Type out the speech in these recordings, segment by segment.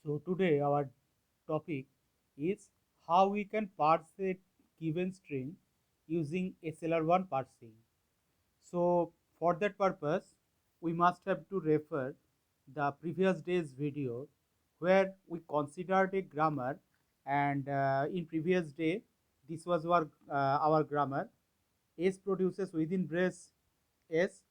So today our topic is how we can parse a given string using SLR1 parsing. So for that purpose, we must have to refer the previous day's video where we considered a grammar, and in previous day this was our grammar. S produces within brace S.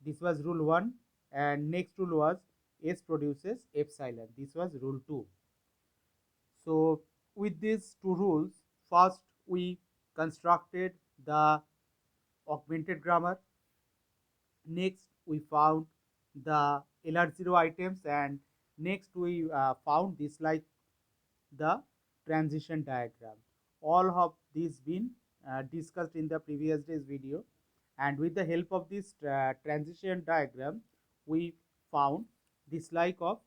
This was rule 1, and next rule was S produces epsilon. This was rule 2. So with these two rules, first we constructed the augmented grammar. Next we found the LR0 items, and next we found this like the transition diagram. All of these been discussed in the previous day's video, and with the help of this transition diagram we found this like of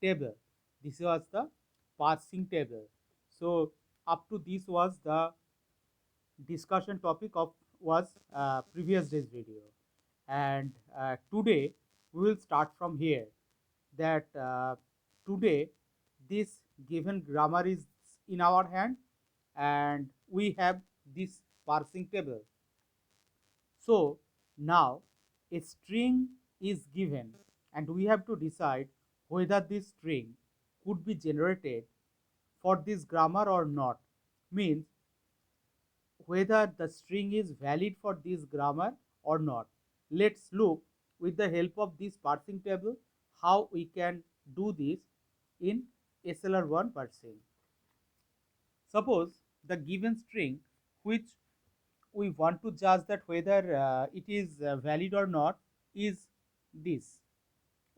table. This was the parsing table. So up to this was the discussion topic of was previous day's video, and today we will start from here. That today this given grammar is in our hand, and we have this parsing table. So now a string is given, and we have to decide whether this string could be generated for this grammar or not. Means whether the string is valid for this grammar or not. Let's look with the help of this parsing table how we can do this in SLR1 parsing. Suppose the given string which we want to judge that whether it is valid or not is this: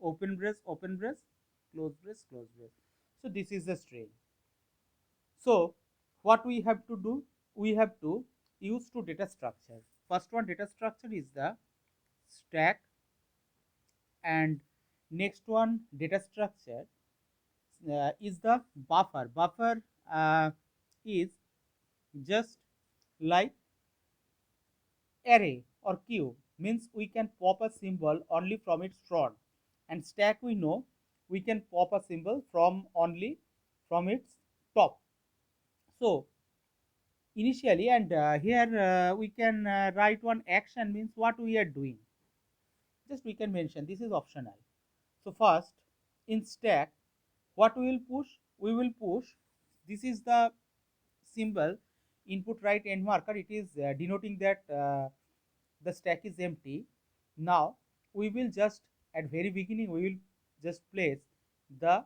open brace, close brace, close brace. So this is the string. So what we have to do, we have to use two data structure. First one data structure is the stack, and next one data structure is the buffer. Buffer is just like array or queue, means we can pop a symbol only from its front, and stack we know we can pop a symbol from only from its top. So initially, and here we can write one action, means what we are doing. Just we can mention this is optional. So first in stack, what we will push, we will push, this is the symbol input right end marker. It is denoting that the stack is empty. Now we will just at very beginning we will just place the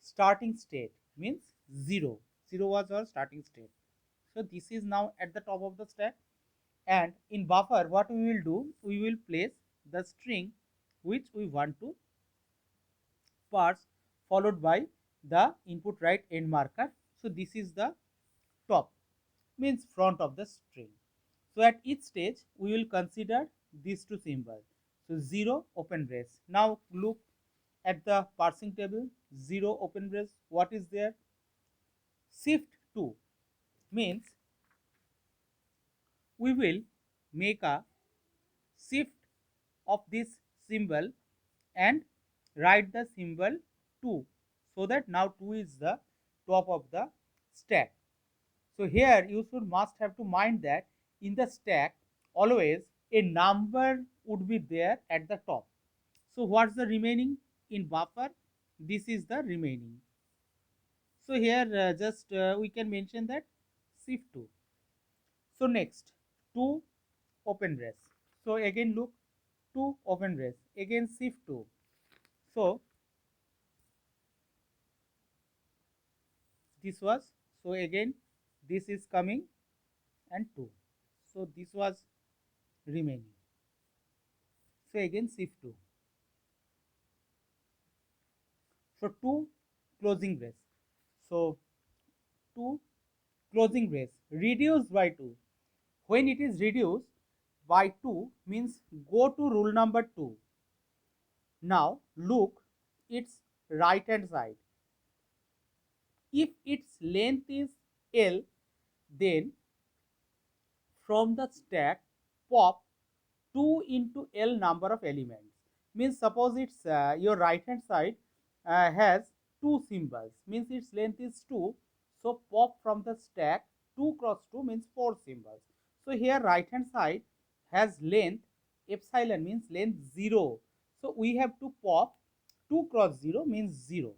starting state, means 0. 0 was our starting state. So this is now at the top of the stack, and in buffer what we will do, we will place the string which we want to parse, followed by the input right end marker. So this is the top, means front of the string. So at each stage we will consider these two symbols. So 0 open brace. Now look at the parsing table. 0 open brace, what is there? Shift 2, means we will make a shift of this symbol and write the symbol 2, so that now 2 is the top of the stack. So here you should must have to mind that in the stack always a number would be there at the top. So what's the remaining in buffer? This is the remaining. So here just we can mention that shift 2. So next 2 open brace. So again look, 2 open brace, again shift 2. So this was, so again this is coming, and 2. So this was remaining. So again shift 2. So 2 closing brace. So 2 closing brace reduced by 2. When it is reduced by 2 means go to rule number 2. Now look its right hand side. If its length is L, then from the stack pop 2 into L number of elements. Means suppose it's your right hand side has 2 symbols, means its length is 2. So pop from the stack 2 cross 2 means 4 symbols. So here right hand side has length epsilon, means length 0. So we have to pop 2 cross 0 means 0.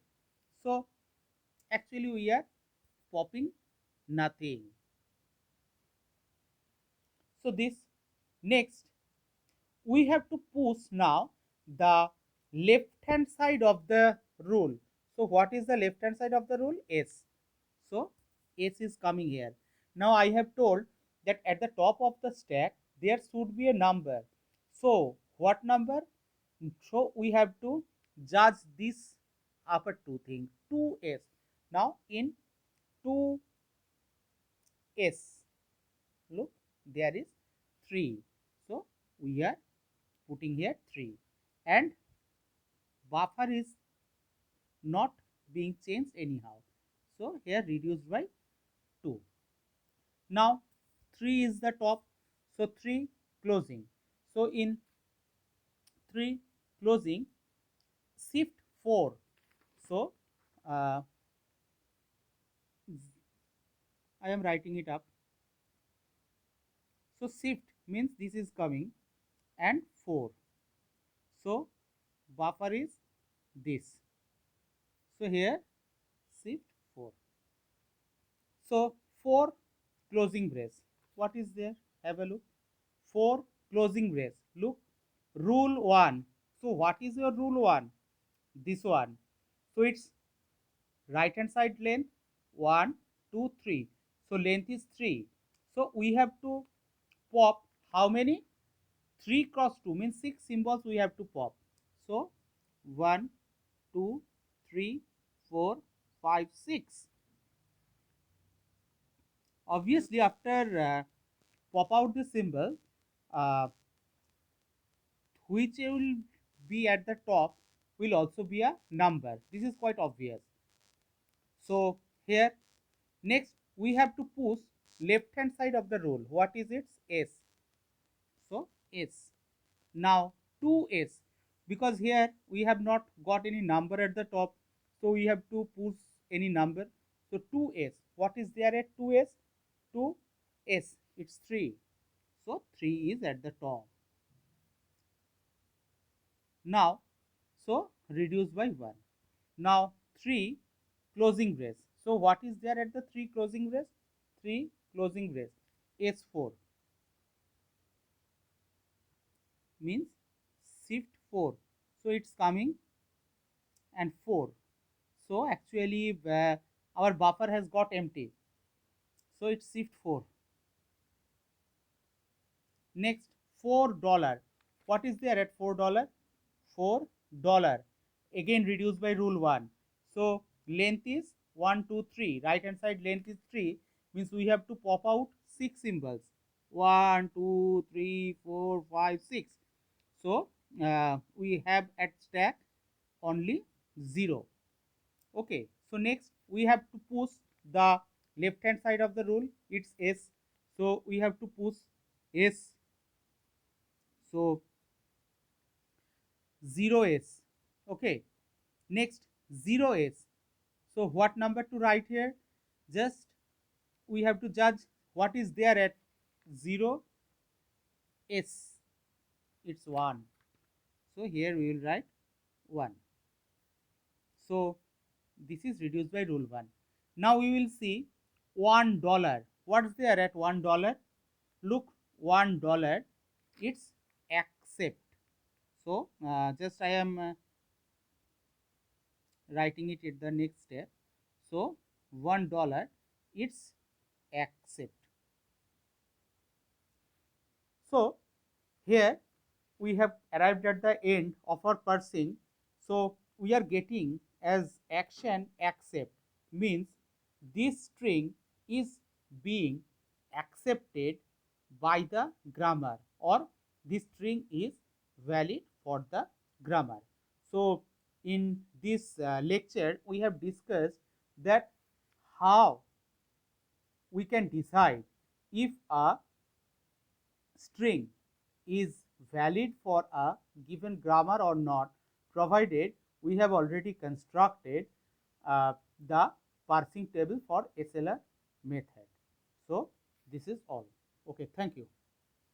So actually we are popping nothing. So this next we have to push now the left hand side of the rule. So what is the left hand side of the rule? S. So S is coming here. Now I have told that at the top of the stack there should be a number. So what number? So we have to judge this upper two thing 2s. Now in 2s, look, there is 3. So we are putting here 3 and buffer is not being changed anyhow. So here reduced by 2. Now 3 is the top. So 3 closing. So in 3 closing, shift 4. So uh, I am writing it up. So shift means this is coming and 4. So buffer is this. So here shift 4. So 4 closing brace. What is there? Have a look. 4 closing brace. Look, rule 1. So what is your rule 1? This one. So it's right hand side length 1, 2, 3. So length is 3. So we have to pop how many? 3 cross 2 means 6 symbols we have to pop. So 1, 2, 3, 4, 5, 6. Obviously after pop out the symbol, uh, which will be at the top will also be a number. This is quite obvious. So here next we have to push left hand side of the rule. What is its S? So S. Now 2S, because here we have not got any number at the top, so we have to push any number. So 2S. What is there at 2S? 2S. It's 3. So 3 is at the top. Now, so reduce by 1. Now 3 closing brace. So what is there at the 3 closing brace? 3 closing brace. S4 means shift 4. So it's coming and 4. So actually our buffer has got empty. So it's shift 4. Next $4. What is there at $4? $4. Again reduced by rule 1. So length is 1, 2, 3. Right hand side length is 3. Means we have to pop out 6 symbols. 1, 2, 3, 4, 5, 6. So we have at stack only 0. Okay. So next we have to push the left hand side of the rule. It's S. So we have to push S. So 0s. Okay. Next 0s. So what number to write here? Just we have to judge what is there at 0s. It's 1. So here we will write 1. So this is reduced by rule 1. Now we will see $1. What's there at $1? Look, $1. It's accept. So just I am writing it at the next step. So $1 it's accept. So here we have arrived at the end of our parsing. So we are getting as action accept means this string is being accepted by the grammar, or this string is valid for the grammar. So in this lecture we have discussed that how we can decide if a string is valid for a given grammar or not, provided we have already constructed the parsing table for SLR method. So this is all. Okay, thank you.